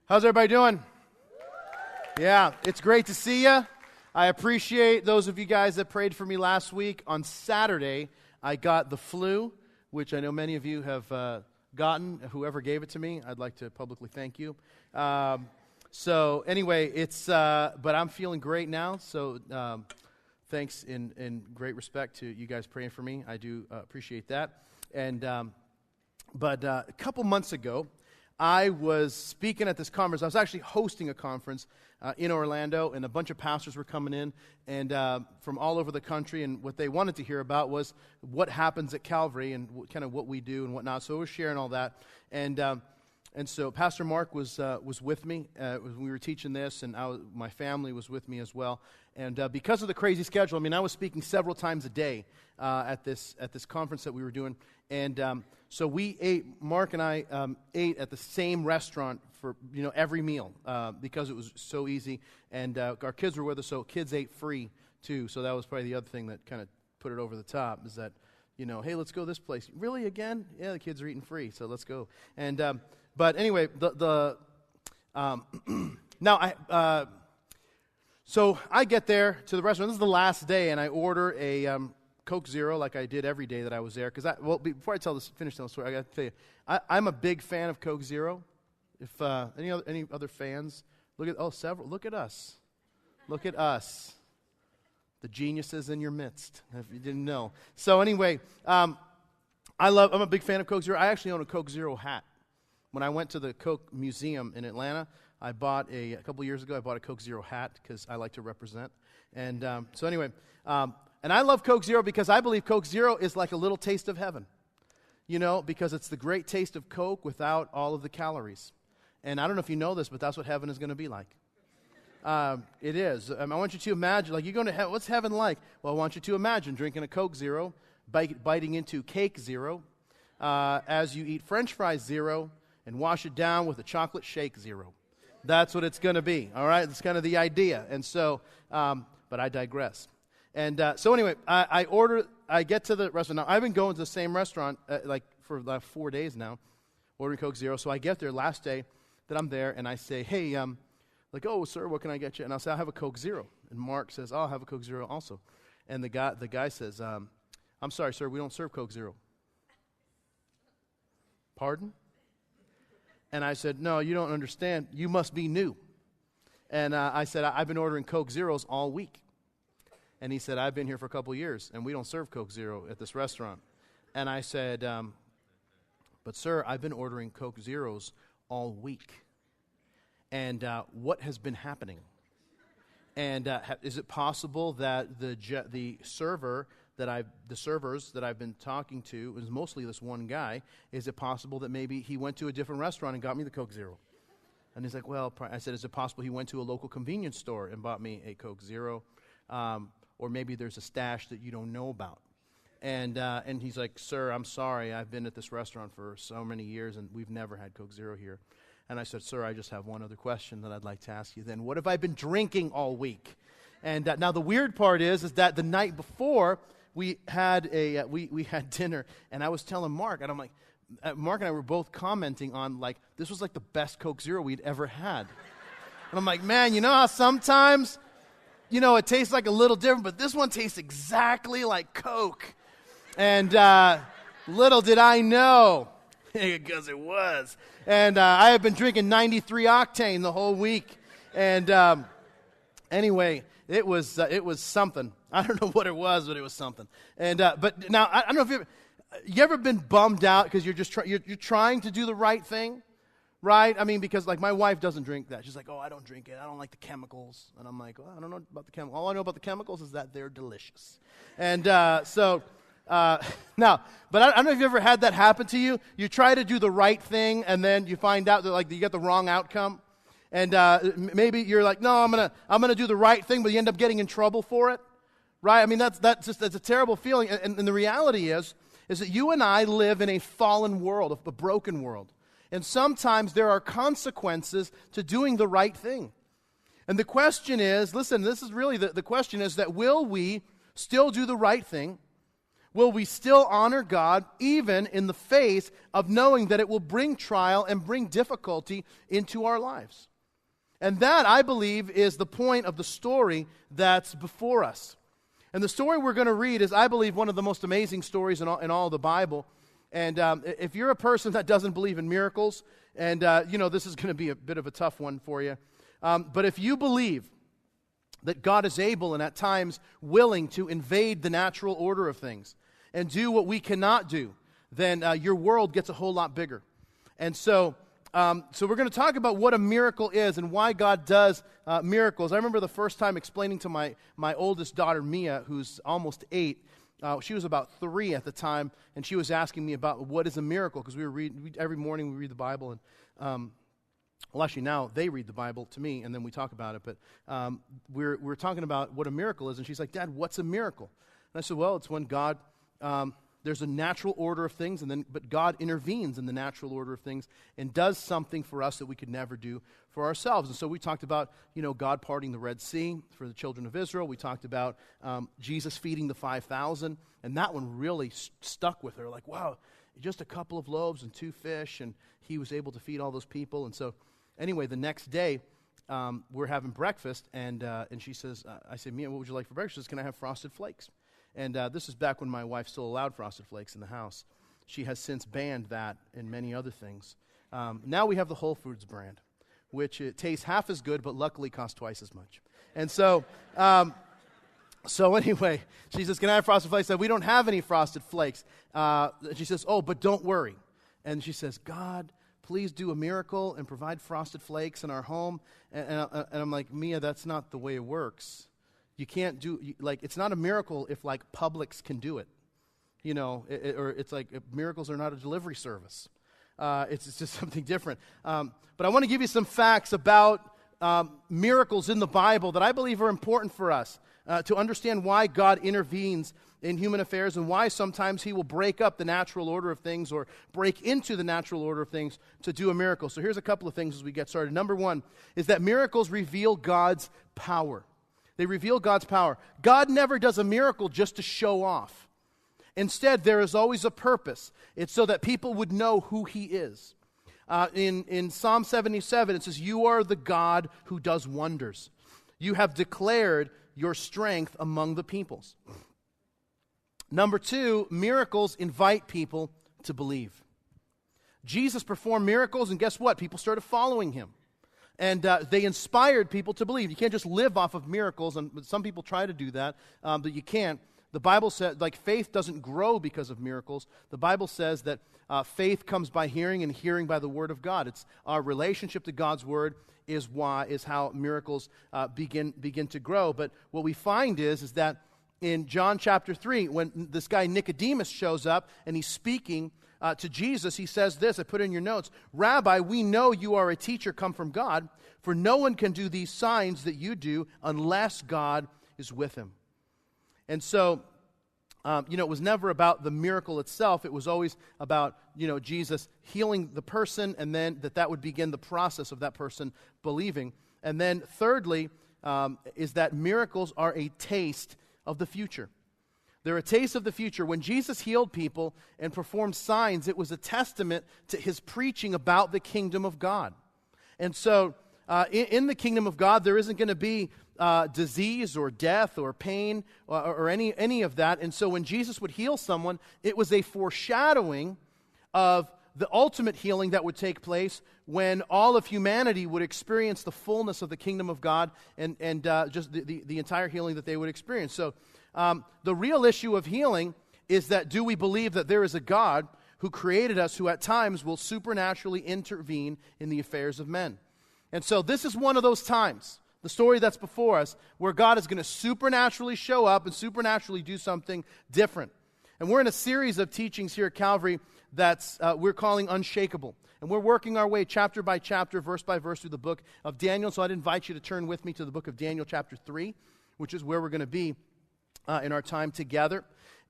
How's everybody doing? Yeah, it's great to see you. I appreciate those of you guys that prayed for me last week. On Saturday, I got the flu, which I know many of you have gotten. Whoever gave it to me, I'd like to publicly thank you. So anyway, but I'm feeling great now. So thanks in great respect to you guys praying for me. I do appreciate that. But a couple months ago, I was speaking at this conference. I was actually hosting a conference in Orlando, and a bunch of pastors were coming in and from all over the country, and what they wanted to hear about was what happens at Calvary and kind of what we do and whatnot. So I was sharing all that, and so Pastor Mark was with me when we were teaching this, and my family was with me as well. And because of the crazy schedule, I mean, I was speaking several times a day at this conference that we were doing, and so Mark and I ate at the same restaurant for every meal because it was so easy, and our kids were with us, so kids ate free too. So that was probably the other thing that kind of put it over the top, is that hey, let's go this place. Really, again? Yeah, the kids are eating free, so let's go. And but anyway, so I get there to the restaurant. This is the last day, and I order a Coke Zero, like I did every day that I was there. Before I finish telling the story, I got to tell you, I'm a big fan of Coke Zero. If any other fans, several. Look at us, the geniuses in your midst. If you didn't know. So anyway, I'm a big fan of Coke Zero. I actually own a Coke Zero hat. When I went to the Coke Museum in Atlanta, I bought a couple years ago. I bought a Coke Zero hat because I like to represent. And so anyway. And I love Coke Zero because I believe Coke Zero is like a little taste of heaven, because it's the great taste of Coke without all of the calories. And I don't know if you know this, but that's what heaven is going to be like. It is. I want you to imagine, you're going to heaven. What's heaven like? Well, I want you to imagine drinking a Coke Zero, biting into Cake Zero, as you eat French fries Zero, and wash it down with a chocolate shake Zero. That's what it's going to be, all right? That's kind of the idea. And so, but I digress. And so anyway, I get to the restaurant. Now, I've been going to the same restaurant for the last 4 days now, ordering Coke Zero. So I get there last day that I'm there, and I say, hey, oh, sir, what can I get you? And I'll say, I'll have a Coke Zero. And Mark says, I'll have a Coke Zero also. And the guy says, I'm sorry, sir, we don't serve Coke Zero. Pardon? And I said, no, you don't understand. You must be new. And I said, I've been ordering Coke Zeros all week. And he said, I've been here for a couple years, and we don't serve Coke Zero at this restaurant. And I said, but sir, I've been ordering Coke Zeros all week. And what has been happening? And is it possible that the servers that I've been talking to, is mostly this one guy, is it possible that maybe he went to a different restaurant and got me the Coke Zero? And he's like, well, I said, is it possible he went to a local convenience store and bought me a Coke Zero? Or maybe there's a stash that you don't know about. And he's like, sir, I'm sorry. I've been at this restaurant for so many years, and we've never had Coke Zero here. And I said, sir, I just have one other question that I'd like to ask you then. What have I been drinking all week? And now the weird part is that the night before, we had we had dinner, and I was telling Mark, and I'm like, Mark and I were both commenting on, this was the best Coke Zero we'd ever had. And I'm like, man, you know how sometimes it tastes a little different, but this one tastes exactly like Coke. And little did I know, because it was. And I have been drinking 93 octane the whole week. And anyway, it was something. I don't know what it was, but it was something. And but now I don't know if you ever been bummed out because you're trying to do the right thing. Right? I mean, because my wife doesn't drink that. She's like, oh, I don't drink it. I don't like the chemicals. And I'm like, well, I don't know about the chemicals. All I know about the chemicals is that they're delicious. And now, but I don't know if you ever had that happen to you. You try to do the right thing, and then you find out that you get the wrong outcome. And maybe you're like, no, I'm gonna do the right thing, but you end up getting in trouble for it. Right? I mean, that's a terrible feeling. And the reality is that you and I live in a fallen world, a broken world. And sometimes there are consequences to doing the right thing. And the question is, listen, this is really the question is that will we still do the right thing will we still honor God even in the face of knowing that it will bring trial and bring difficulty into our lives? And that, I believe, is the point of the story that's before us. And the story we're going to read is, I believe, one of the most amazing stories in all the Bible. And if you're a person that doesn't believe in miracles, and this is going to be a bit of a tough one for you, but if you believe that God is able and at times willing to invade the natural order of things and do what we cannot do, then your world gets a whole lot bigger. And so we're going to talk about what a miracle is and why God does miracles. I remember the first time explaining to my oldest daughter, Mia, who's almost 8. She was about 3 at the time, and she was asking me about what is a miracle, because every morning we read the Bible, and well, actually now they read the Bible to me, and then we talk about it, but we're talking about what a miracle is, and she's like, Dad, what's a miracle? And I said, well, it's when God, there's a natural order of things, but God intervenes in the natural order of things and does something for us that we could never do for ourselves. And so we talked about, God parting the Red Sea for the children of Israel. We talked about Jesus feeding the 5,000, and that one really stuck with her. Like, wow, just a couple of loaves and 2 fish, and he was able to feed all those people. And so anyway, the next day, we're having breakfast, and she says, I say, Mia, what would you like for breakfast? She says, can I have Frosted Flakes? And this is back when my wife still allowed Frosted Flakes in the house. She has since banned that and many other things. Now we have the Whole Foods brand, which it tastes half as good, but luckily costs twice as much. And so, anyway, she says, can I have Frosted Flakes? I said, we don't have any Frosted Flakes. She says, oh, but don't worry. And she says, God, please do a miracle and provide Frosted Flakes in our home. And I'm like, Mia, that's not the way it works. You can't it's not a miracle if, Publix can do it. Or it's like miracles are not a delivery service. It's just something different. But I want to give you some facts about miracles in the Bible that I believe are important for us to understand why God intervenes in human affairs and why sometimes he will break up the natural order of things or break into the natural order of things to do a miracle. So here's a couple of things as we get started. Number one is that miracles reveal God's power. They reveal God's power. God never does a miracle just to show off. Instead, there is always a purpose. It's so that people would know who he is. In Psalm 77, it says, you are the God who does wonders. You have declared your strength among the peoples. Number two, miracles invite people to believe. Jesus performed miracles, and guess what? People started following him. And they inspired people to believe. You can't just live off of miracles, and some people try to do that, but you can't. The Bible says, faith doesn't grow because of miracles. The Bible says that faith comes by hearing, and hearing by the Word of God. It's our relationship to God's Word is how miracles begin to grow. But what we find is that in John chapter 3, when this guy Nicodemus shows up and he's speaking to Jesus, he says this, I put it in your notes, Rabbi, we know you are a teacher come from God, for no one can do these signs that you do unless God is with him. And so, it was never about the miracle itself. It was always about, Jesus healing the person, and then that would begin the process of that person believing. And then thirdly, is that miracles are a taste of the future. They're a taste of the future. When Jesus healed people and performed signs, it was a testament to his preaching about the kingdom of God. And so, in the kingdom of God, there isn't going to be disease or death or pain or any of that. And so when Jesus would heal someone, it was a foreshadowing of the ultimate healing that would take place when all of humanity would experience the fullness of the kingdom of God and just the entire healing that they would experience. So the real issue of healing is that do we believe that there is a God who created us who at times will supernaturally intervene in the affairs of men? And so this is one of those times, the story that's before us, where God is going to supernaturally show up and supernaturally do something different. And we're in a series of teachings here at Calvary that's we're calling Unshakable. And we're working our way chapter by chapter, verse by verse through the book of Daniel. So I'd invite you to turn with me to the book of Daniel chapter 3, which is where we're going to be in our time together.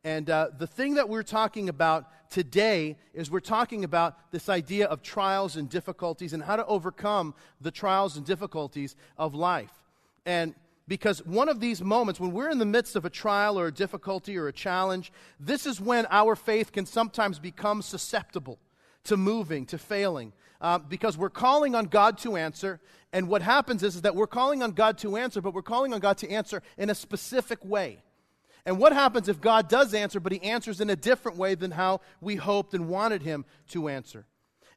And the thing that we're talking about today is we're talking about this idea of trials and difficulties and how to overcome the trials and difficulties of life. And Because one of these moments, when we're in the midst of a trial or a difficulty or a challenge, this is when our faith can sometimes become susceptible to moving, to failing. Because we're calling on God to answer, and what happens is that we're calling on God to answer, but we're calling on God to answer in a specific way. And what happens if God does answer, but he answers in a different way than how we hoped and wanted him to answer?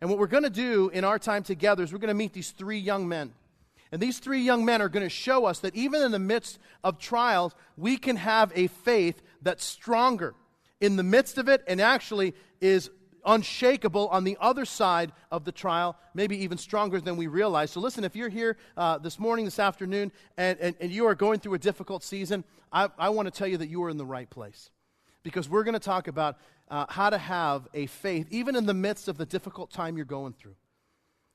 And what we're going to do in our time together is we're going to meet these three young men. And these three young men are going to show us that even in the midst of trials, we can have a faith that's stronger in the midst of it and actually is unshakable on the other side of the trial, maybe even stronger than we realize. So listen, if you're here this morning, this afternoon, and you are going through a difficult season, I want to tell you that you are in the right place. Because we're going to talk about how to have a faith, even in the midst of the difficult time you're going through.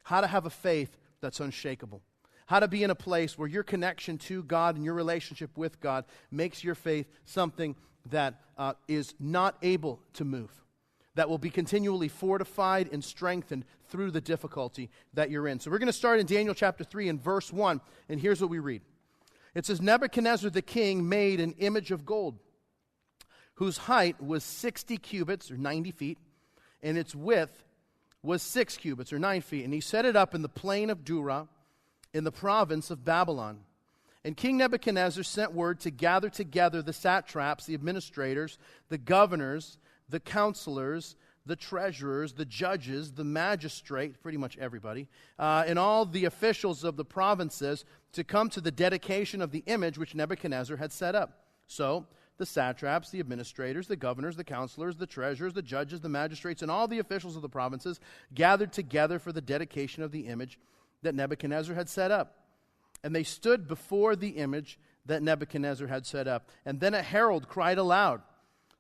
How to have a faith that's unshakable. How to be in a place where your connection to God and your relationship with God makes your faith something that is not able to move, that will be continually fortified and strengthened through the difficulty that you're in. So we're going to start in Daniel chapter 3 and verse 1, and here's what we read. It says, Nebuchadnezzar the king made an image of gold, whose height was 60 cubits, or 90 feet, and its width was 6 cubits, or 9 feet. And he set it up in the plain of Dura, in the province of Babylon. And King Nebuchadnezzar sent word to gather together the satraps, the administrators, the governors, the counselors, the treasurers, the judges, the magistrate, pretty much everybody, and all the officials of the provinces to come to the dedication of the image which Nebuchadnezzar had set up. So the satraps, the administrators, the governors, the counselors, the treasurers, the judges, the magistrates, and all the officials of the provinces gathered together for the dedication of the image that Nebuchadnezzar had set up. And they stood before the image that Nebuchadnezzar had set up. And then a herald cried aloud,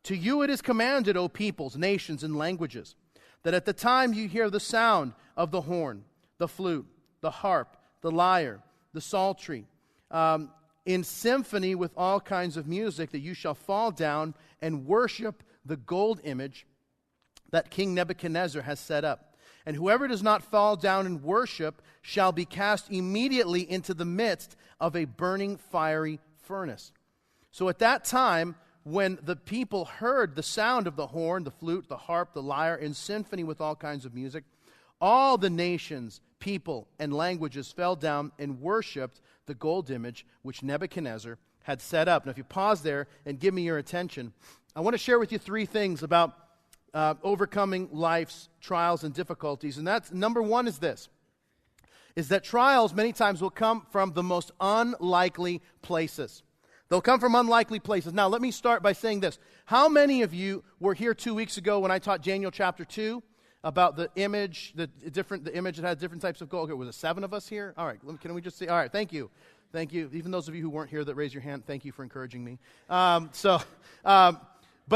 To you it is commanded, O peoples, nations, and languages, that at the time you hear the sound of the horn, the flute, the harp, the lyre, the psaltery, in symphony with all kinds of music, that you shall fall down and worship the gold image that King Nebuchadnezzar has set up. And whoever does not fall down and worship shall be cast immediately into the midst of a burning fiery furnace. So at that time, when the people heard the sound of the horn, the flute, the harp, the lyre, in symphony with all kinds of music, all the nations, people, and languages fell down and worshipped the gold image which Nebuchadnezzar had set up. Now, if you pause there and give me your attention, I want to share with you three things about overcoming life's trials and difficulties. And that's, number one is this, is that trials many times will come from the most unlikely places. They'll come from unlikely places. Now, let me start by saying this. How many of you were here 2 weeks ago when I taught Daniel chapter 2 about the image, the image that had different types of gold? Okay, was it 7 of us here? All right, can we just say, all right, thank you. Thank you. Even those of you who weren't here that raised your hand, thank you for encouraging me. But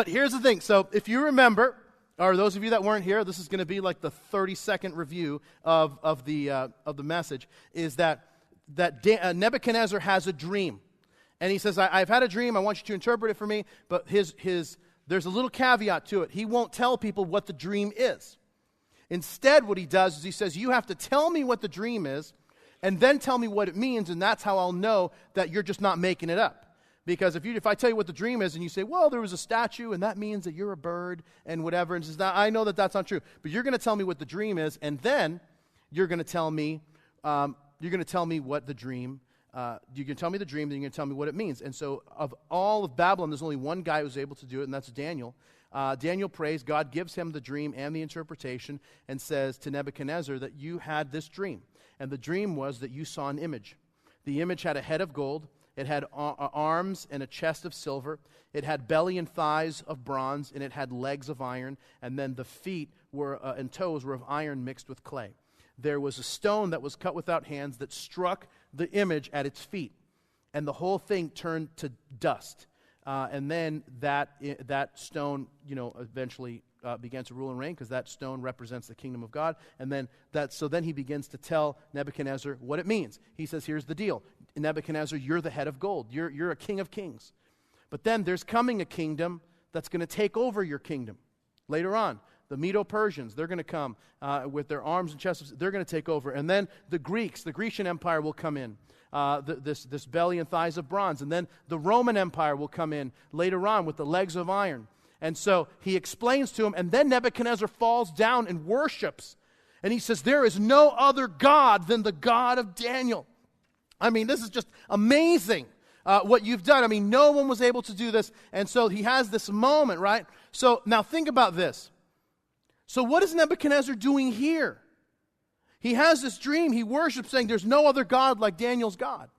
here's the thing. So if you remember, or those of you that weren't here, this is going to be like the 30-second review of the message, is that Nebuchadnezzar has a dream. And he says, I've had a dream, I want you to interpret it for me, but there's a little caveat to it. He won't tell people what the dream is. Instead, what he does is he says, you have to tell me what the dream is, and then tell me what it means, and that's how I'll know that you're just not making it up. Because if I tell you what the dream is and you say, well, there was a statue and that means that you're a bird and whatever, and says, I know that that's not true. But you're going to tell me what the dream is, and then you're going to tell me what the dream. You can tell me the dream, then you're going to tell me what it means. And so, of all of Babylon, there's only one guy who's able to do it, and that's Daniel. Daniel prays. God gives him the dream and the interpretation, and says to Nebuchadnezzar that you had this dream, and the dream was that you saw an image. The image had a head of gold. It had arms and a chest of silver. It had belly and thighs of bronze, and it had legs of iron. And then the feet and toes were of iron mixed with clay. There was a stone that was cut without hands that struck the image at its feet, and the whole thing turned to dust. And then that stone, eventually began to rule and reign, because that stone represents the kingdom of God. And then he begins to tell Nebuchadnezzar what it means. He says, here's the deal. Nebuchadnezzar, you're the head of gold. You're a king of kings. But then there's coming a kingdom that's going to take over your kingdom later on. The Medo-Persians, they're going to come with their arms and chests. They're going to take over. And then the Greeks, the Grecian Empire will come in. This belly and thighs of bronze. And then the Roman Empire will come in later on with the legs of iron. And so he explains to him, and then Nebuchadnezzar falls down and worships. And he says, there is no other God than the God of Daniel. I mean, this is just amazing what you've done. I mean, no one was able to do this. And so he has this moment, right? So now think about this. So what is Nebuchadnezzar doing here? He has this dream. He worships, saying there's no other God like Daniel's God.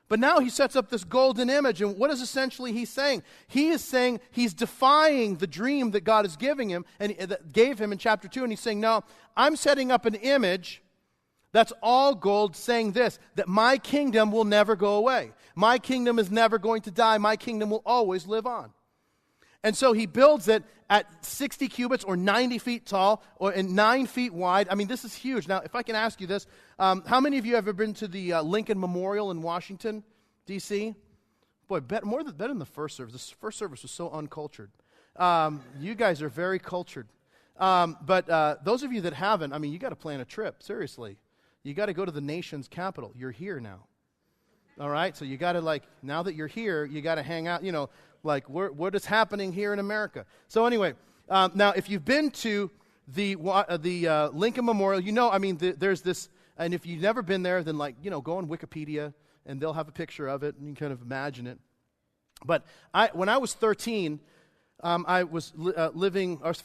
But now he sets up this golden image, and what is essentially he saying? He is saying he's defying the dream that God is giving him, and that gave him in chapter 2, and he's saying, no, I'm setting up an image that's all gold, saying this, that my kingdom will never go away. My kingdom is never going to die. My kingdom will always live on. And so he builds it at 60 cubits or 90 feet tall and 9 feet wide. I mean, this is huge. Now, if I can ask you this, how many of you have ever been to the Lincoln Memorial in Washington, D.C.? Boy, better than the first service. The first service was so uncultured. You guys are very cultured. But those of you that haven't, I mean, you got to plan a trip, seriously. You got to go to the nation's capital. You're here now. All right? So you got to, now that you're here, you got to hang out, what is happening here in America. So anyway, now if you've been to the Lincoln Memorial, there's this, and if you've never been there, then go on Wikipedia, and they'll have a picture of it, and you can kind of imagine it. But when I was 13, I was living, I was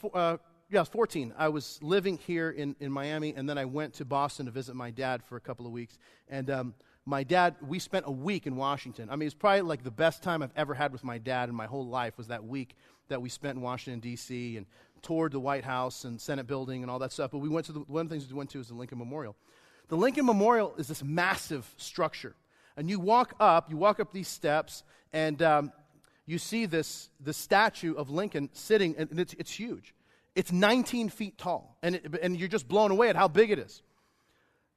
14. I was living here in Miami, and then I went to Boston to visit my dad for a couple of weeks, and my dad, we spent a week in Washington. I mean, it's probably the best time I've ever had with my dad in my whole life was that week that we spent in Washington, D.C., and toured the White House and Senate building and all that stuff. But we went to one of the things we went to is the Lincoln Memorial. The Lincoln Memorial is this massive structure. And you walk up these steps, and you see the statue of Lincoln sitting, and it's huge. It's 19 feet tall, and you're just blown away at how big it is.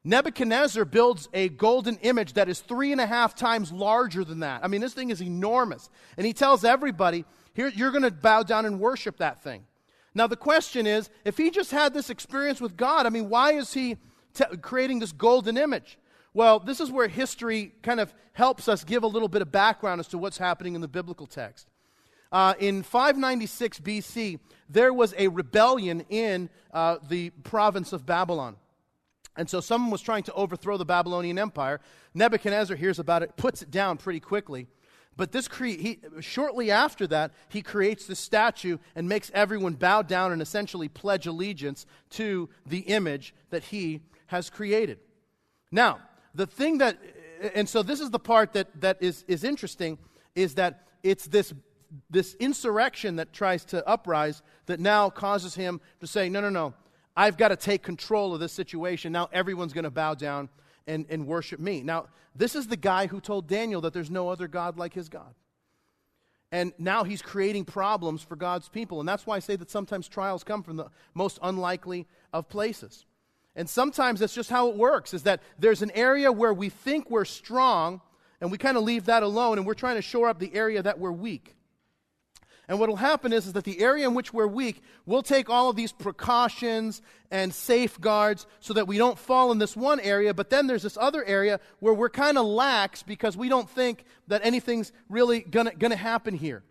Nebuchadnezzar builds a golden image that is 3.5 times larger than that. I mean, this thing is enormous. And he tells everybody, here, you're going to bow down and worship that thing. Now, the question is, if he just had this experience with God, I mean, why is he creating this golden image? Well, this is where history kind of helps us give a little bit of background as to what's happening in the biblical text. In 596 BC, there was a rebellion in the province of Babylon. And so someone was trying to overthrow the Babylonian Empire. Nebuchadnezzar hears about it, puts it down pretty quickly. But shortly after that, he creates this statue and makes everyone bow down and essentially pledge allegiance to the image that he has created. Now, the thing and so this is the part that is interesting, is that it's this insurrection that tries to uprise that now causes him to say, no. I've got to take control of this situation. Now everyone's going to bow down and worship me. Now, this is the guy who told Daniel that there's no other God like his God. And now he's creating problems for God's people. And that's why I say that sometimes trials come from the most unlikely of places. And sometimes that's just how it works, is that there's an area where we think we're strong, and we kind of leave that alone, and we're trying to shore up the area that we're weak. And what will happen is that the area in which we're weak, we'll take all of these precautions and safeguards so that we don't fall in this one area, but then there's this other area where we're kind of lax because we don't think that anything's really gonna happen here.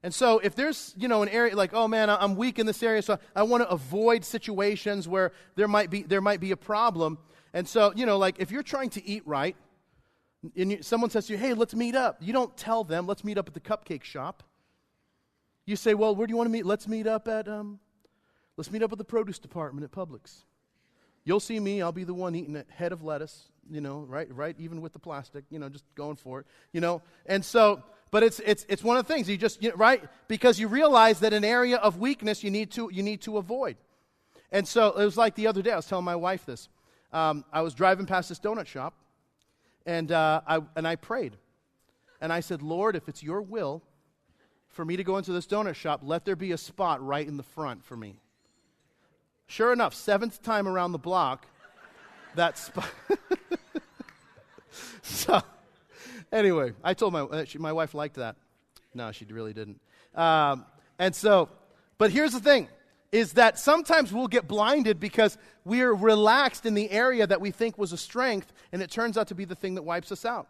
And so if there's, an area like, oh man, I'm weak in this area, so I want to avoid situations where there might be a problem. And so, if you're trying to eat right, and someone says to you, hey, let's meet up. You don't tell them, let's meet up at the cupcake shop. You say, well, where do you want to meet? Let's meet up at the produce department at Publix. You'll see me. I'll be the one eating a head of lettuce, right, even with the plastic, just going for it, And so, but it's one of the things you just, right, because you realize that an area of weakness you need to avoid. And so it was like the other day. I was telling my wife this. I was driving past this donut shop, and I prayed, and I said, Lord, if it's your will for me to go into this donut shop, let there be a spot right in the front for me. Sure enough, 7th time around the block, that spot. So, anyway, I told my wife liked that. No, she really didn't. But here's the thing. is that sometimes we'll get blinded because we're relaxed in the area that we think was a strength, and it turns out to be the thing that wipes us out.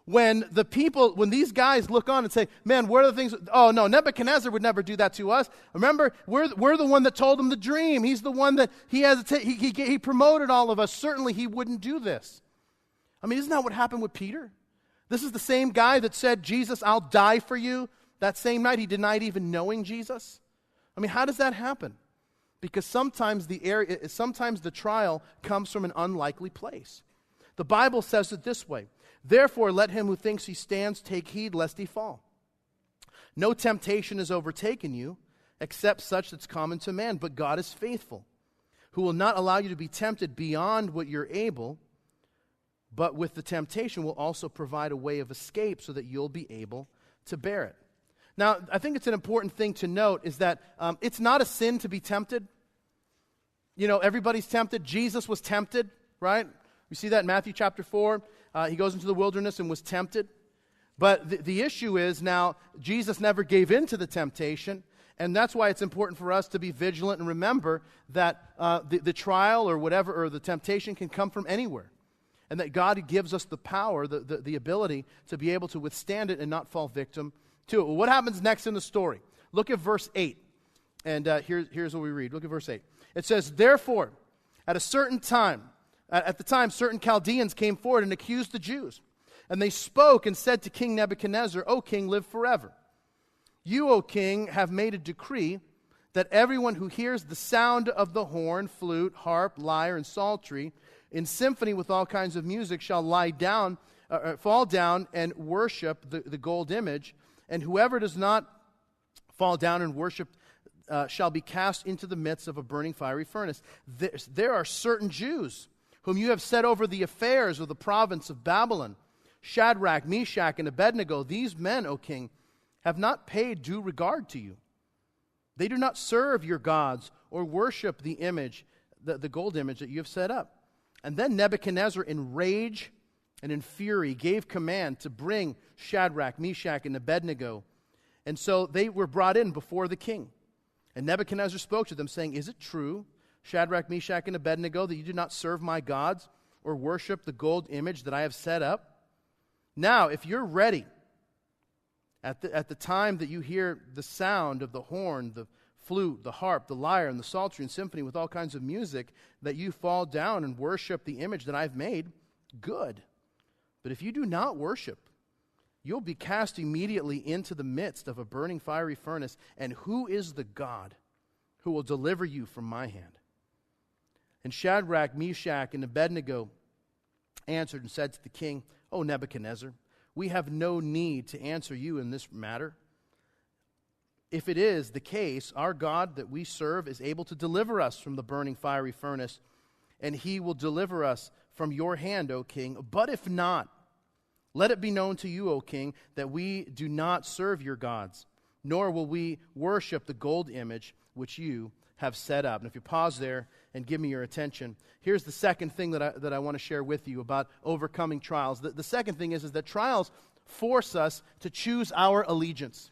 When these guys look on and say, man, where are the things? Oh, no, Nebuchadnezzar would never do that to us. Remember, we're the one that told him the dream. He's the one that he promoted all of us. Certainly he wouldn't do this. I mean, isn't that what happened with Peter? This is the same guy that said, Jesus, I'll die for you. That same night he denied even knowing Jesus. I mean, how does that happen? Because sometimes the trial comes from an unlikely place. The Bible says it this way: therefore let him who thinks he stands take heed lest he fall. No temptation has overtaken you, except such that's common to man, but God is faithful, who will not allow you to be tempted beyond what you're able, but with the temptation will also provide a way of escape so that you'll be able to bear it. Now, I think it's an important thing to note is that it's not a sin to be tempted. You know, everybody's tempted. Jesus was tempted, right? We see that in Matthew chapter 4. He goes into the wilderness and was tempted. But the issue is now, Jesus never gave in to the temptation, and that's why it's important for us to be vigilant and remember that the trial or whatever, or the temptation can come from anywhere. And that God gives us the power, the ability to be able to withstand it and not fall victim to it. Well, what happens next in the story? Look at verse 8. And here's what we read. Look at verse 8. It says, therefore, at the time, certain Chaldeans came forward and accused the Jews. And they spoke and said to King Nebuchadnezzar, O king, live forever. You, O king, have made a decree that everyone who hears the sound of the horn, flute, harp, lyre, and psaltery, in symphony with all kinds of music, shall fall down and worship the gold image, and whoever does not fall down and worship shall be cast into the midst of a burning fiery furnace. There are certain Jews whom you have set over the affairs of the province of Babylon, Shadrach, Meshach, and Abednego. These men, O king, have not paid due regard to you. They do not serve your gods or worship the image, the gold image that you have set up. And then Nebuchadnezzar, in rage and in fury, gave command to bring Shadrach, Meshach, and Abednego. And so they were brought in before the king. And Nebuchadnezzar spoke to them, saying, is it true, Shadrach, Meshach, and Abednego, that you do not serve my gods or worship the gold image that I have set up? Now, if you're ready, at the time that you hear the sound of the horn, the flute, the harp, the lyre, and the psaltery and symphony with all kinds of music, that you fall down and worship the image that I've made, good. But if you do not worship, you'll be cast immediately into the midst of a burning fiery furnace. And who is the God who will deliver you from my hand? And Shadrach, Meshach, and Abednego answered and said to the king, O Nebuchadnezzar, we have no need to answer you in this matter. If it is the case, our God that we serve is able to deliver us from the burning fiery furnace, and he will deliver us from your hand, O king. But if not, let it be known to you, O king, that we do not serve your gods, nor will we worship the gold image which you have set up. And if you pause there and give me your attention, here's the second thing that I want to share with you about overcoming trials. The second thing is that trials force us to choose our allegiance.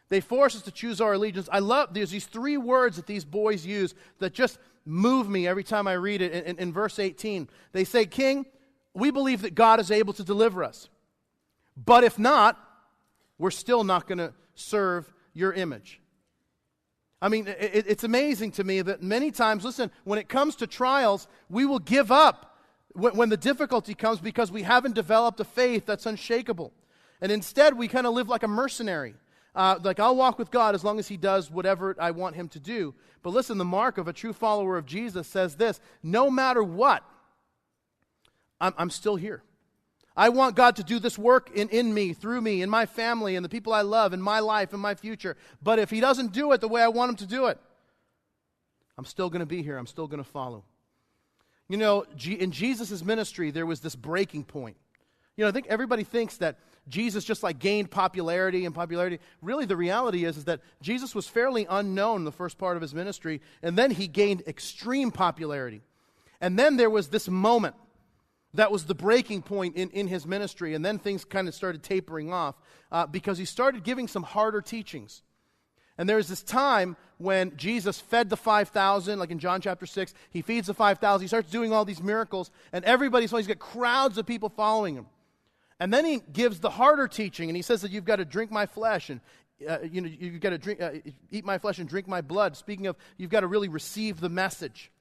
They force us to choose our allegiance. I love, there's these three words that these boys use that just move me every time I read it. In verse 18, they say, King, we believe that God is able to deliver us. But if not, we're still not going to serve your image. I mean, it's amazing to me that many times, listen, when it comes to trials, we will give up when the difficulty comes because we haven't developed a faith that's unshakable. And instead, we kind of live like a mercenary. Like, I'll walk with God as long as he does whatever I want him to do. But listen, the mark of a true follower of Jesus says this: no matter what, I'm still here. I want God to do this work in me, through me, in my family, and the people I love, in my life, in my future. But if he doesn't do it the way I want him to do it, I'm still going to be here. I'm still going to follow. You know, in Jesus' ministry, there was this breaking point. You know, I think everybody thinks that Jesus just like gained popularity and popularity. Really, the reality is that Jesus was fairly unknown in the first part of his ministry, and then he gained extreme popularity. And then there was this moment that was the breaking point in his ministry, and then things kind of started tapering off because he started giving some harder teachings. And there was this time when Jesus fed the 5,000, like in John chapter 6. He feeds the 5,000. He starts doing all these miracles, and he's got crowds of people following him. And then he gives the harder teaching, and he says that you've got to drink my flesh, and you've got to eat my flesh and drink my blood. Speaking of, you've got to really receive the message.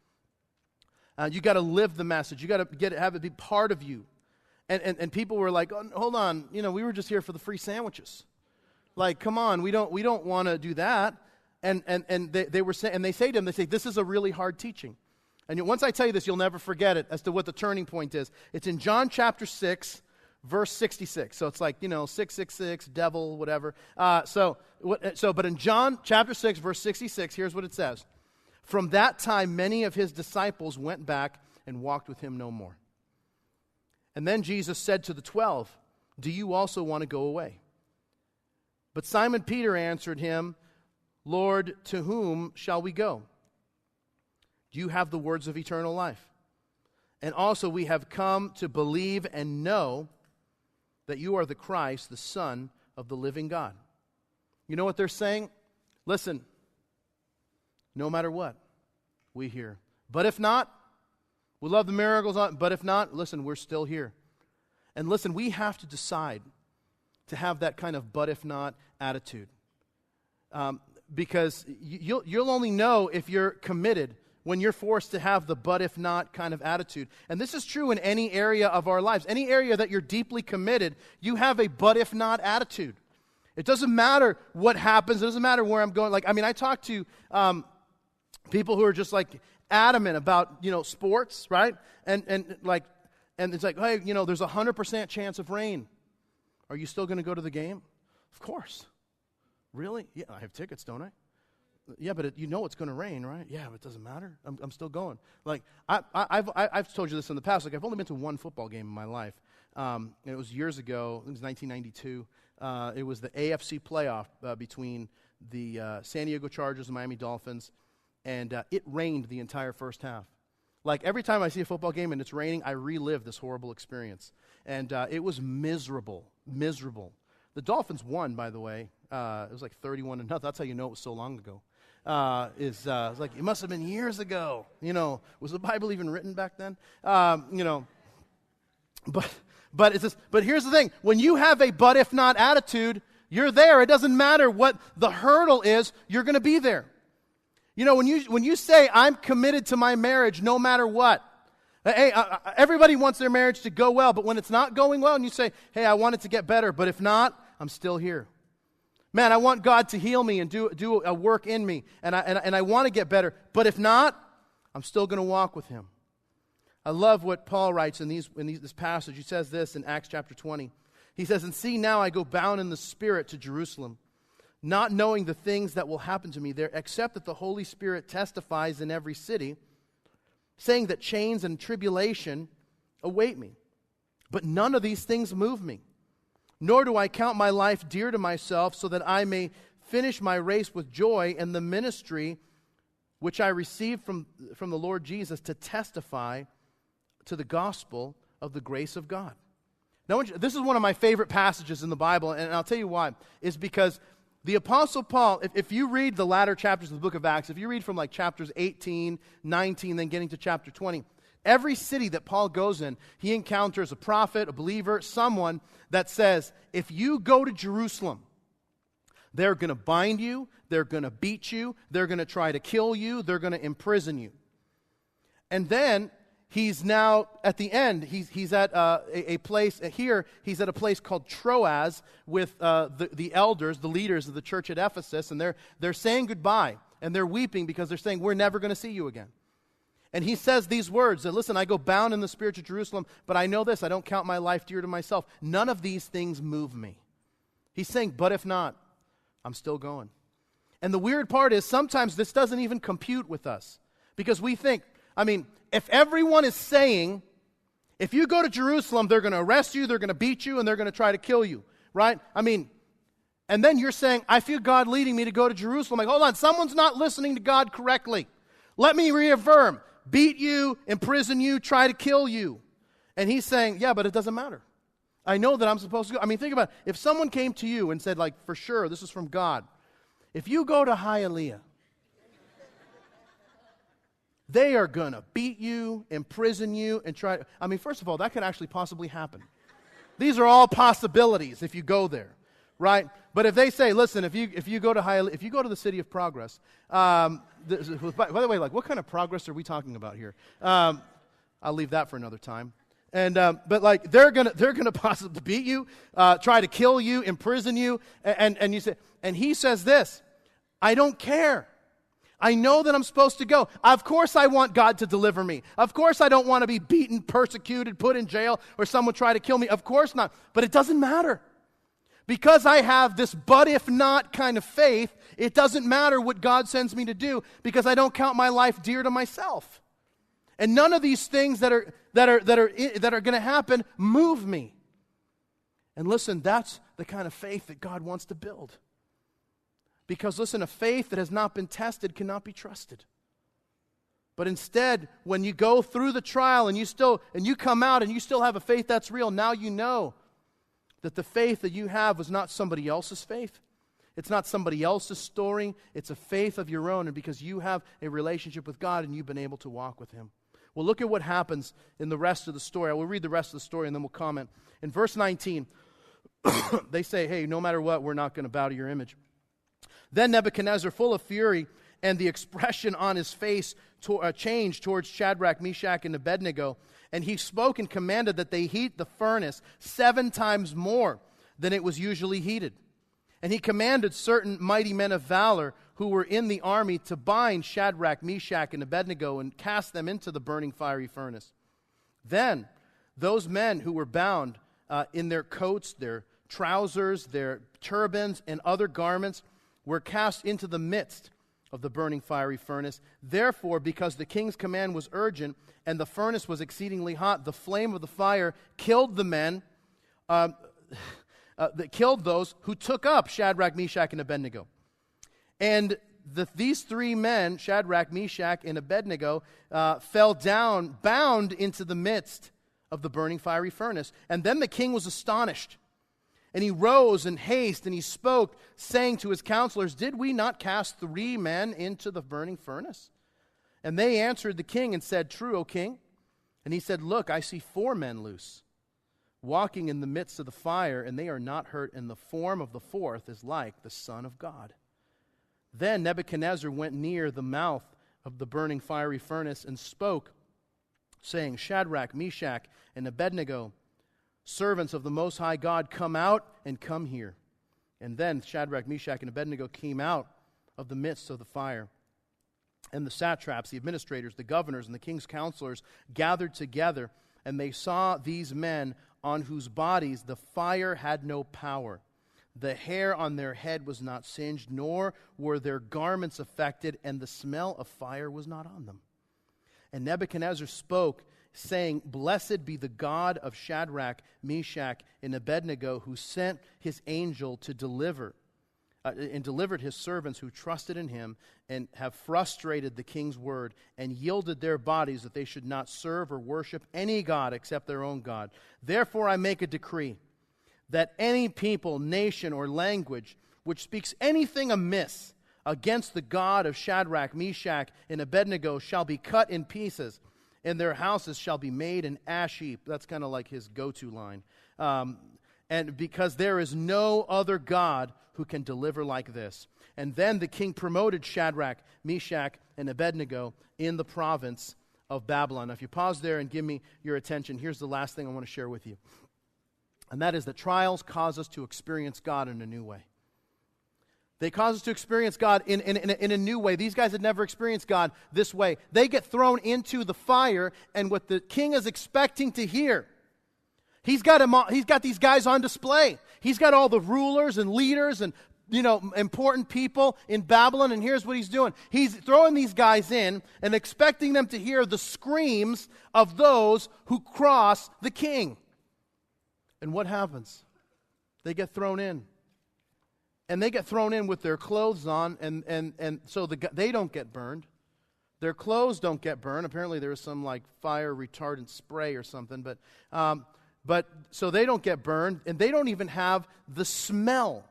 You've got to live the message. You've got to have it be part of you. And people were like, oh, hold on, we were just here for the free sandwiches. Like, come on, we don't want to do that. And they say to him, this is a really hard teaching. And once I tell you this, you'll never forget it as to what the turning point is. It's in John chapter 6, verse 66. So it's like, 666, devil, whatever. But in John chapter 6, verse 66, here's what it says. From that time, many of his disciples went back and walked with him no more. And then Jesus said to the 12, do you also want to go away? But Simon Peter answered him, Lord, to whom shall we go? You have the words of eternal life. And also we have come to believe and know that you are the Christ, the Son of the living God. You know what they're saying? Listen, no matter what, we hear. But if not, we love the miracles, but if not, listen, we're still here. And listen, we have to decide to have that kind of but if not attitude. Because you'll only know if you're committed when you're forced to have the but if not kind of attitude. And this is true in any area of our lives. Any area that you're deeply committed, you have a but if not attitude. It doesn't matter what happens. It doesn't matter where I'm going. I talk to people who are just like adamant about, sports, right? And it's like, hey, there's 100% chance of rain. Are you still going to go to the game? Of course. Really? Yeah, I have tickets, don't I? Yeah, but it's going to rain, right? Yeah, but it doesn't matter. I'm still going. I've told you this in the past. I've only been to one football game in my life. And it was years ago. It was 1992. It was the AFC playoff between the San Diego Chargers and Miami Dolphins. And it rained the entire first half. Like, every time I see a football game and it's raining, I relive this horrible experience. And it was miserable. The Dolphins won, by the way. It was like 31-0. That's how you know it was so long ago. It's like, it must have been years ago. Was the Bible even written back then? But here's the thing. When you have a but if not attitude, you're there. It doesn't matter what the hurdle is, you're going to be there. When you say, I'm committed to my marriage no matter what. Hey, everybody wants their marriage to go well, but when it's not going well and you say, hey, I want it to get better, but if not, I'm still here. Man, I want God to heal me and do a work in me, and I want to get better, but if not, I'm still going to walk with Him. I love what Paul writes in this passage. He says this in Acts chapter 20. He says, and see, now I go bound in the Spirit to Jerusalem, not knowing the things that will happen to me there, except that the Holy Spirit testifies in every city, saying that chains and tribulation await me. But none of these things move me, nor do I count my life dear to myself, so that I may finish my race with joy and the ministry which I received from the Lord Jesus to testify to the gospel of the grace of God. Now, this is one of my favorite passages in the Bible, and I'll tell you why. It's because the Apostle Paul, if you read the latter chapters of the book of Acts, if you read from like chapters 18, 19, then getting to chapter 20, every city that Paul goes in, he encounters a prophet, a believer, someone that says, if you go to Jerusalem, they're going to bind you, they're going to beat you, they're going to try to kill you, they're going to imprison you. And then he's now, at the end, he's at a place, here, he's at a place called Troas with the elders, the leaders of the church at Ephesus, and they're saying goodbye, and they're weeping because they're saying, we're never going to see you again. And he says these words, that, listen, I go bound in the Spirit to Jerusalem, but I know this, I don't count my life dear to myself. None of these things move me. He's saying, but if not, I'm still going. And the weird part is sometimes this doesn't even compute with us, because we think, if everyone is saying, if you go to Jerusalem, they're going to arrest you, they're going to beat you, and they're going to try to kill you, right? And then you're saying, I feel God leading me to go to Jerusalem. Like, hold on, someone's not listening to God correctly. Let me reaffirm, beat you, imprison you, try to kill you. And he's saying, yeah, but it doesn't matter. I know that I'm supposed to go. Think about it. If someone came to you and said, like, for sure, this is from God. if you go to Hialeah, they are going to beat you, imprison you, and try. I mean, first of all, that could actually possibly happen. These are all possibilities if you go there, right? But if they say, listen, if you go to Hialeah, if you go to the City of Progress, by the way, like, what kind of progress are we talking about here? I'll leave that for another time. And but like they're gonna possibly beat you, try to kill you, imprison you, and you say, and he says this, I don't care. I know that I'm supposed to go. Of course I want God to deliver me. Of course I don't want to be beaten, persecuted, put in jail, or someone try to kill me. Of course not. But it doesn't matter. Because I have this but if not kind of faith, it doesn't matter what God sends me to do because I don't count my life dear to myself. And none of these things that are going to happen move me. And listen, that's the kind of faith that God wants to build. Because listen, a faith that has not been tested cannot be trusted. But instead, when you go through the trial and you come out and you still have a faith that's real, now you know that the faith that you have was not somebody else's faith. It's not somebody else's story. It's a faith of your own, and because you have a relationship with God and you've been able to walk with Him. Well, look at what happens in the rest of the story. I will read the rest of the story and then we'll comment. In verse 19, they say, hey, no matter what, we're not going to bow to your image. Then Nebuchadnezzar, full of fury, and the expression on his face changed towards Shadrach, Meshach, and Abednego. And he spoke and commanded that they heat the furnace 7 times more than it was usually heated. And he commanded certain mighty men of valor who were in the army to bind Shadrach, Meshach, and Abednego and cast them into the burning fiery furnace. Then those men who were bound in their coats, their trousers, their turbans, and other garments were cast into the midst of the burning fiery furnace. Therefore, because the king's command was urgent and the furnace was exceedingly hot, the flame of the fire killed the men, that killed those who took up Shadrach, Meshach, and Abednego. And these 3 men, Shadrach, Meshach, and Abednego, fell down, bound into the midst of the burning fiery furnace. And then the king was astonished. And he rose in haste, and he spoke, saying to his counselors, did we not cast 3 men into the burning furnace? And they answered the king and said, true, O king. And he said, look, I see 4 men loose, walking in the midst of the fire, and they are not hurt, and the form of the 4th is like the Son of God. Then Nebuchadnezzar went near the mouth of the burning fiery furnace and spoke, saying, Shadrach, Meshach, and Abednego, servants of the Most High God, come out and come here. And then Shadrach, Meshach, and Abednego came out of the midst of the fire. And the satraps, the administrators, the governors, and the king's counselors gathered together, and they saw these men on whose bodies the fire had no power. The hair on their head was not singed, nor were their garments affected, and the smell of fire was not on them. And Nebuchadnezzar spoke, saying, blessed be the God of Shadrach, Meshach, and Abednego, who sent his angel to delivered his servants who trusted in him and have frustrated the king's word and yielded their bodies that they should not serve or worship any god except their own God. Therefore I make a decree that any people, nation, or language which speaks anything amiss against the God of Shadrach, Meshach, and Abednego shall be cut in pieces, and their houses shall be made an ash heap. That's kind of like his go-to line. And because there is no other God who can deliver like this. And then the king promoted Shadrach, Meshach, and Abednego in the province of Babylon. Now, if you pause there and give me your attention, here's the last thing I want to share with you. And that is that trials cause us to experience God in a new way. They cause us to experience God in a new way. These guys had never experienced God this way. They get thrown into the fire, and what the king is expecting to hear, he's got these guys on display. He's got all the rulers and leaders and important people in Babylon, and here's what he's doing. He's throwing these guys in and expecting them to hear the screams of those who cross the king. And what happens? They get thrown in. And they get thrown in with their clothes on, and so they don't get burned. Their clothes don't get burned. Apparently there was some like fire retardant spray or something, but so they don't get burned, and they don't even have the smell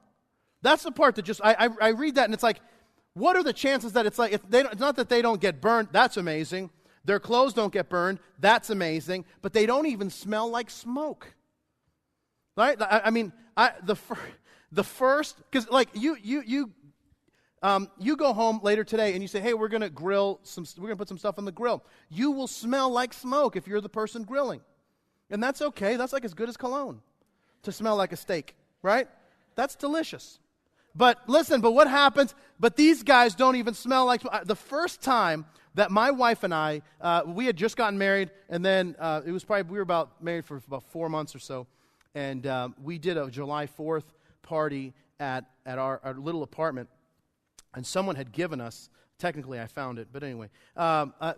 That's the part that just, I read that and it's like, what are the chances that it's like, it's not that they don't get burned, that's amazing. Their clothes don't get burned, that's amazing. But they don't even smell like smoke. Right? The first, because like you go home later today and you say, hey, we're going to put some stuff on the grill. You will smell like smoke if you're the person grilling. And that's okay. That's like as good as cologne to smell like a steak, right? That's delicious. But listen, but what happens? But these guys don't even smell like smoke. The first time that my wife and I, we had just gotten married, and then we were married for about 4 months or so, and we did a July 4th party at our little apartment. And someone had given us, technically I found it, but anyway,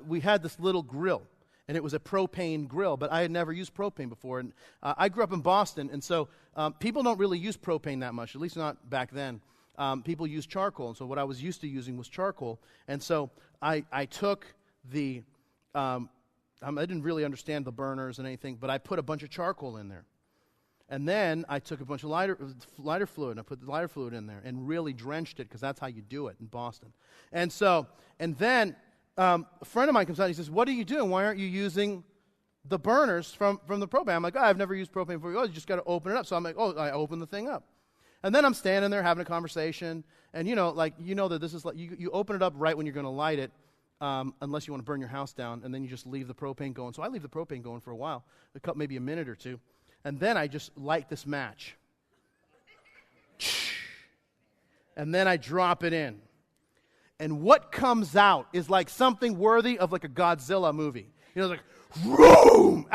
we had this little grill, and it was a propane grill, but I had never used propane before. And I grew up in Boston, and so people don't really use propane that much, at least not back then. People use charcoal, and so what I was used to using was charcoal. And so I took I didn't really understand the burners and anything, but I put a bunch of charcoal in there. And then I took a bunch of lighter fluid, and I put the lighter fluid in there and really drenched it, because that's how you do it in Boston. And then a friend of mine comes out and he says, what are you doing? Why aren't you using the burners from the propane? I'm like, I've never used propane before. Oh, you just got to open it up. So I'm like, I open the thing up. And then I'm standing there having a conversation, and that this is like, you open it up right when you're going to light it, unless you want to burn your house down, and then you just leave the propane going. So I leave the propane going for a while, maybe a minute or two. And then I just light this match. And then I drop it in. And what comes out is like something worthy of like a Godzilla movie. Like, vroom!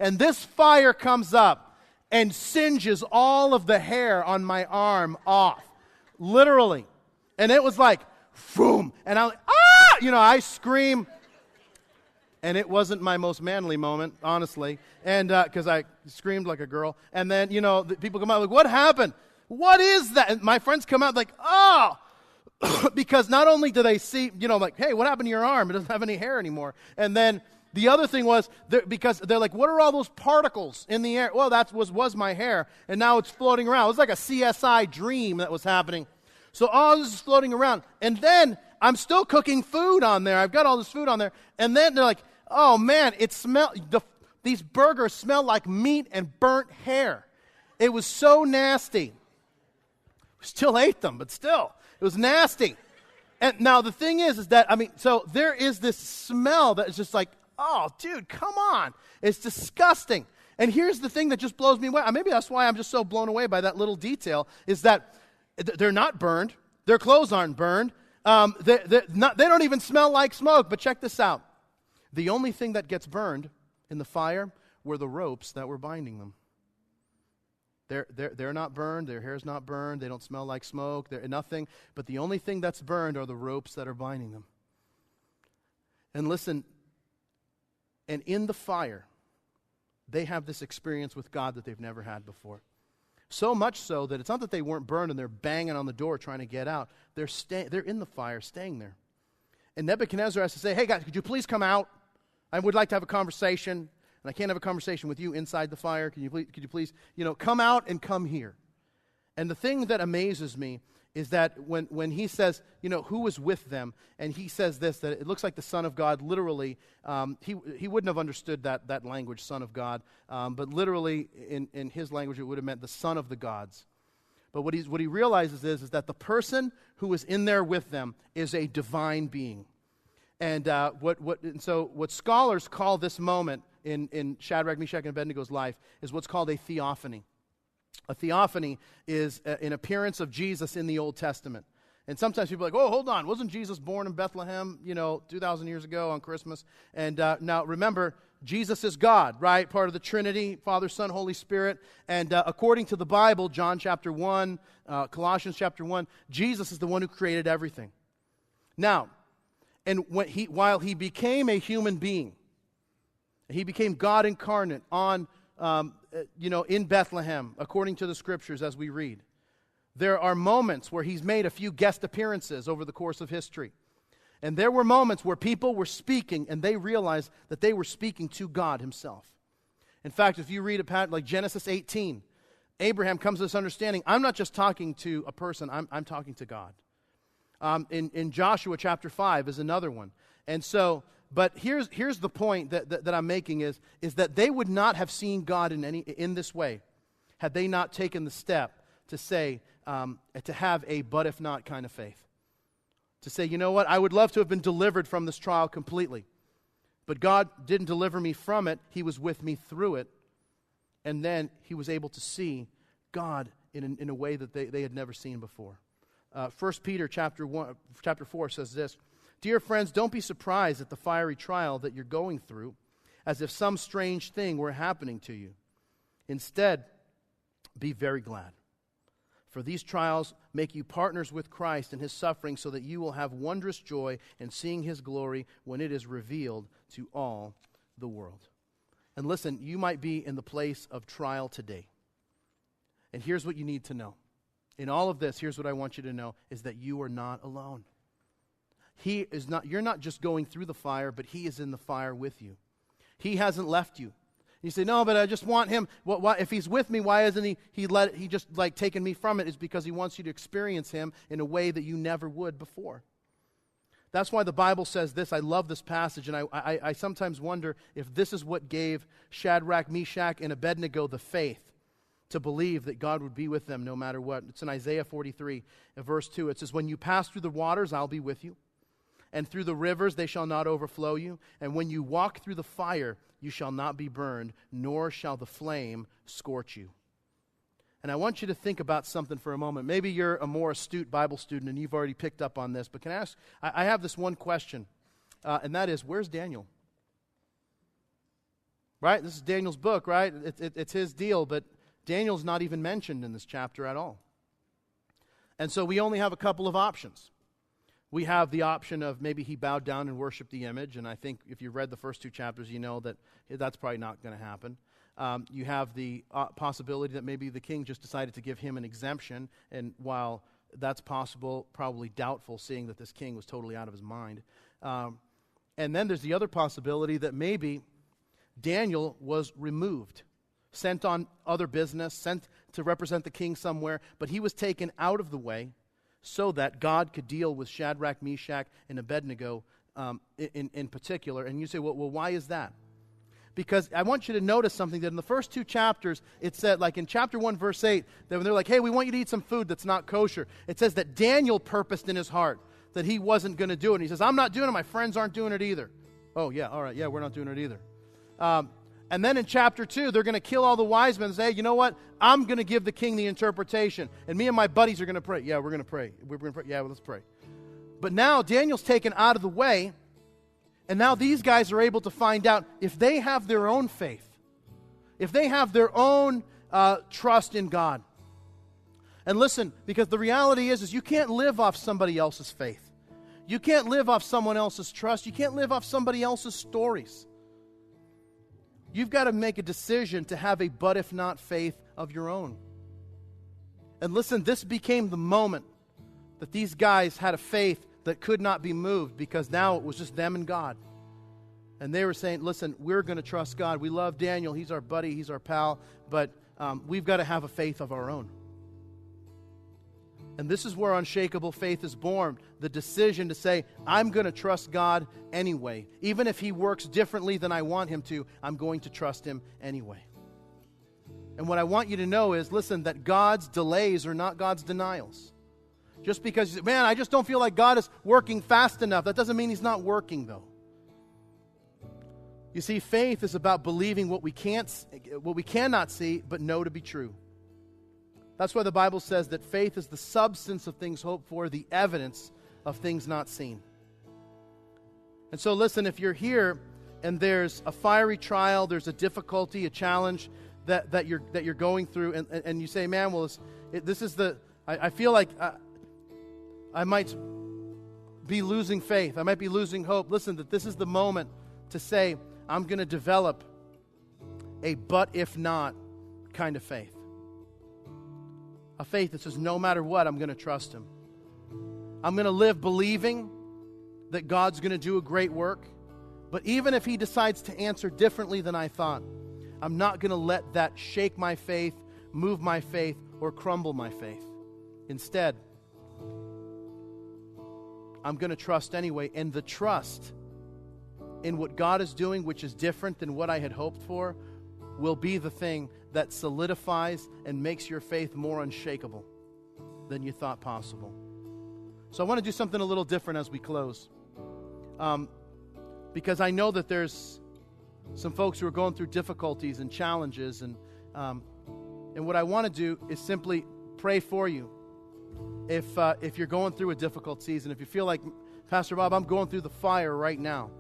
And this fire comes up and singes all of the hair on my arm off. Literally. And it was like, vroom! And I'm like, ah! I scream. And it wasn't my most manly moment, honestly, and because I screamed like a girl. And then, the people come out like, what happened? What is that? And my friends come out like, oh, because not only do they see, like, hey, what happened to your arm? It doesn't have any hair anymore. And then the other thing was, because they're like, what are all those particles in the air? Well, that was my hair, and now it's floating around. It was like a CSI dream that was happening. So all this is floating around. And then I'm still cooking food on there. I've got all this food on there. And then they're like, oh man, these burgers smell like meat and burnt hair. It was so nasty. We still ate them, but still, it was nasty. And now the thing is that, so there is this smell that is just like, oh dude, come on. It's disgusting. And here's the thing that just blows me away. Maybe that's why I'm just so blown away by that little detail, is that they're not burned. Their clothes aren't burned. They don't even smell like smoke. But check this out. The only thing that gets burned in the fire were the ropes that were binding them. They're not burned. Their hair's not burned. They don't smell like smoke. They're nothing. But the only thing that's burned are the ropes that are binding them. And listen, and in the fire, they have this experience with God that they've never had before. So much so that it's not that they weren't burned and they're banging on the door trying to get out. They're in the fire, staying there. And Nebuchadnezzar has to say, hey guys, could you please come out? I would like to have a conversation, and I can't have a conversation with you inside the fire. Could you please, come out and come here? And the thing that amazes me is that when he says, who was with them, and he says this, that it looks like the Son of God, literally, he wouldn't have understood that language, Son of God, but literally in his language it would have meant the Son of the gods. But what he realizes is that the person who is in there with them is a divine being. And what scholars call this moment in Shadrach, Meshach, and Abednego's life is what's called a theophany. A theophany is an appearance of Jesus in the Old Testament. And sometimes people are like, oh, hold on, wasn't Jesus born in Bethlehem, 2,000 years ago on Christmas? And now remember, Jesus is God, right? Part of the Trinity, Father, Son, Holy Spirit. And according to the Bible, John chapter 1, Colossians chapter 1, Jesus is the one who created everything. Now, and while he became a human being, he became God incarnate in Bethlehem, according to the Scriptures as we read. There are moments where he's made a few guest appearances over the course of history. And there were moments where people were speaking and they realized that they were speaking to God himself. In fact, if you read a passage like Genesis 18, Abraham comes to this understanding. I'm not just talking to a person, I'm talking to God. In Joshua chapter 5 is another one. And so, but here's the point that I'm making is that they would not have seen God in this way had they not taken the step to say, to have a but if not kind of faith. To say, you know what, I would love to have been delivered from this trial completely. But God didn't deliver me from it. He was with me through it. And then he was able to see God in a way that they had never seen before. 1 Peter chapter 4 says this, "Dear friends, don't be surprised at the fiery trial that you're going through, as if some strange thing were happening to you. Instead, be very glad. For these trials make you partners with Christ in his suffering, so that you will have wondrous joy in seeing his glory when it is revealed to all the world." And listen, you might be in the place of trial today. And here's what you need to know. In all of this, here's what I want you to know, is that you are not alone. You're not just going through the fire, but he is in the fire with you. He hasn't left you. You say, no, but I just want him. Why, if he's with me, why isn't he just like taken me from it? It's because he wants you to experience him in a way that you never would before. That's why the Bible says this. I love this passage, and I sometimes wonder if this is what gave Shadrach, Meshach, and Abednego the faith to believe that God would be with them no matter what. It's in Isaiah 43, verse 2. It says, "When you pass through the waters, I'll be with you. And through the rivers, they shall not overflow you. And when you walk through the fire, you shall not be burned, nor shall the flame scorch you." And I want you to think about something for a moment. Maybe you're a more astute Bible student and you've already picked up on this. But can I ask, I have this one question, and that is, where's Daniel? Right? This is Daniel's book, right? It's his deal, but Daniel's not even mentioned in this chapter at all. And so we only have a couple of options. We have the option of maybe he bowed down and worshiped the image, and I think if you read the first two chapters, you know that that's probably not going to happen. You have the possibility that maybe the king just decided to give him an exemption, and while that's possible, probably doubtful, seeing that this king was totally out of his mind. And then there's the other possibility that maybe Daniel was removed, sent on other business, sent to represent the king somewhere, but he was taken out of the way so that God could deal with Shadrach, Meshach, and Abednego in particular. And you say, well, why is that? Because I want you to notice something, that in the first two chapters, it said, like in chapter 1, verse 8, that when they're like, hey, we want you to eat some food that's not kosher, it says that Daniel purposed in his heart that he wasn't going to do it. And he says, I'm not doing it, my friends aren't doing it either. Oh, yeah, all right, yeah, we're not doing it either. And then in chapter 2, they're going to kill all the wise men and say, hey, you know what? I'm going to give the king the interpretation. And me and my buddies are going to pray. Yeah, we're going to pray. We're going to pray. Yeah, well, let's pray. But now Daniel's taken out of the way, and now these guys are able to find out if they have their own faith, if they have their own trust in God. And listen, because the reality is you can't live off somebody else's faith. You can't live off someone else's trust. You can't live off somebody else's stories. You've got to make a decision to have a but if not faith of your own. And listen, this became the moment that these guys had a faith that could not be moved, because now it was just them and God. And they were saying, listen, we're going to trust God. We love Daniel. He's our buddy. He's our pal. But we've got to have a faith of our own. And this is where unshakable faith is born. The decision to say, I'm going to trust God anyway. Even if he works differently than I want him to, I'm going to trust him anyway. And what I want you to know is, listen, that God's delays are not God's denials. Just because, man, I just don't feel like God is working fast enough. That doesn't mean he's not working, though. You see, faith is about believing what we cannot see, but know to be true. That's why the Bible says that faith is the substance of things hoped for, the evidence of things not seen. And so listen, if you're here and there's a fiery trial, there's a difficulty, a challenge that you're going through, and you say, man, well, this is I feel like I might be losing faith. I might be losing hope. Listen, that this is the moment to say, I'm going to develop a but if not kind of faith. A faith that says, no matter what, I'm going to trust him. I'm going to live believing that God's going to do a great work. But even if he decides to answer differently than I thought, I'm not going to let that shake my faith, move my faith or crumble my faith. Instead, I'm going to trust anyway, and the trust in what God is doing, which is different than what I had hoped for, will be the thing that solidifies and makes your faith more unshakable than you thought possible. So I want to do something a little different as we close. Because I know that there's some folks who are going through difficulties and challenges, and what I want to do is simply pray for you. If you're going through a difficult season, if you feel like, Pastor Bob, I'm going through the fire right now.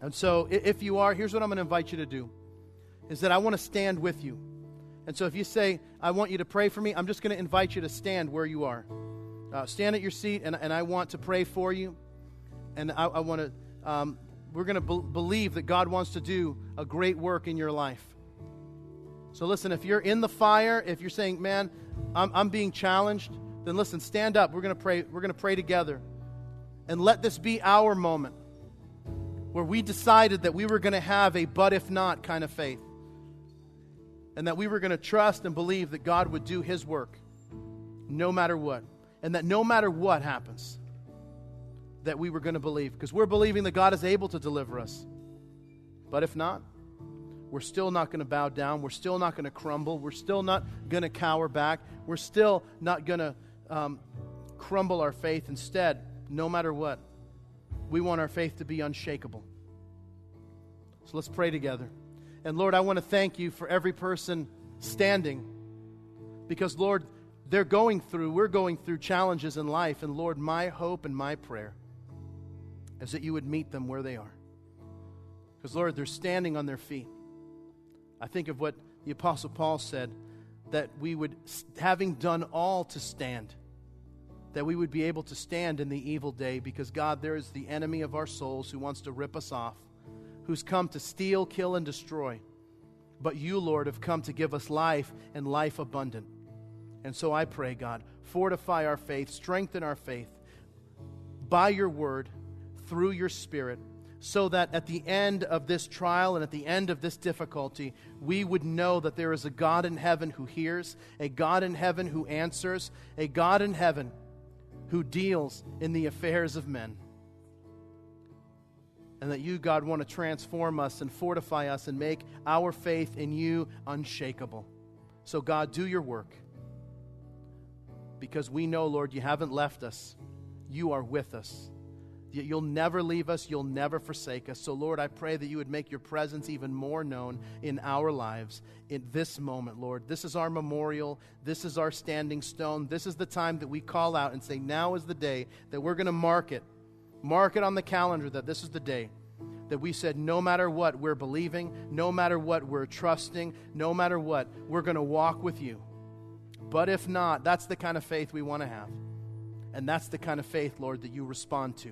And so if you are, here's what I'm going to invite you to do, is that I want to stand with you. And so if you say, I want you to pray for me, I'm just going to invite you to stand where you are. Stand at your seat, and I want to pray for you. And I want to, we're going to believe that God wants to do a great work in your life. So listen, if you're in the fire, if you're saying, man, I'm being challenged, then listen, stand up. We're going to pray. We're going to pray together. And let this be our moment where we decided that we were going to have a but if not kind of faith. And that we were going to trust and believe that God would do His work no matter what. And that no matter what happens, that we were going to believe. Because we're believing that God is able to deliver us. But if not, we're still not going to bow down. We're still not going to crumble. We're still not going to cower back. We're still not going to crumble our faith. Instead, no matter what, we want our faith to be unshakable. So let's pray together. And Lord, I want to thank you for every person standing. Because Lord, we're going through challenges in life. And Lord, my hope and my prayer is that you would meet them where they are. Because Lord, they're standing on their feet. I think of what the Apostle Paul said, that we would, having done all to stand, that we would be able to stand in the evil day, because God, there is the enemy of our souls who wants to rip us off, who's come to steal, kill, and destroy. But you, Lord, have come to give us life and life abundant. And so I pray, God, fortify our faith, strengthen our faith by your word, through your Spirit, so that at the end of this trial and at the end of this difficulty, we would know that there is a God in heaven who hears, a God in heaven who answers, a God in heaven who deals in the affairs of men. And that you, God, want to transform us and fortify us and make our faith in you unshakable. So, God, do your work. Because we know, Lord, you haven't left us. You are with us. You'll never leave us. You'll never forsake us. So, Lord, I pray that you would make your presence even more known in our lives in this moment, Lord. This is our memorial. This is our standing stone. This is the time that we call out and say, now is the day that we're going to mark it. Mark it on the calendar that this is the day that we said, no matter what we're believing, no matter what we're trusting, no matter what, we're going to walk with you. But if not, that's the kind of faith we want to have. And that's the kind of faith, Lord, that you respond to.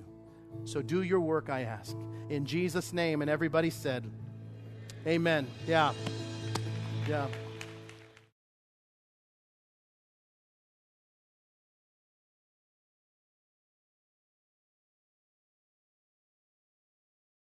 So do your work, I ask. In Jesus' name, and everybody said, amen. Yeah.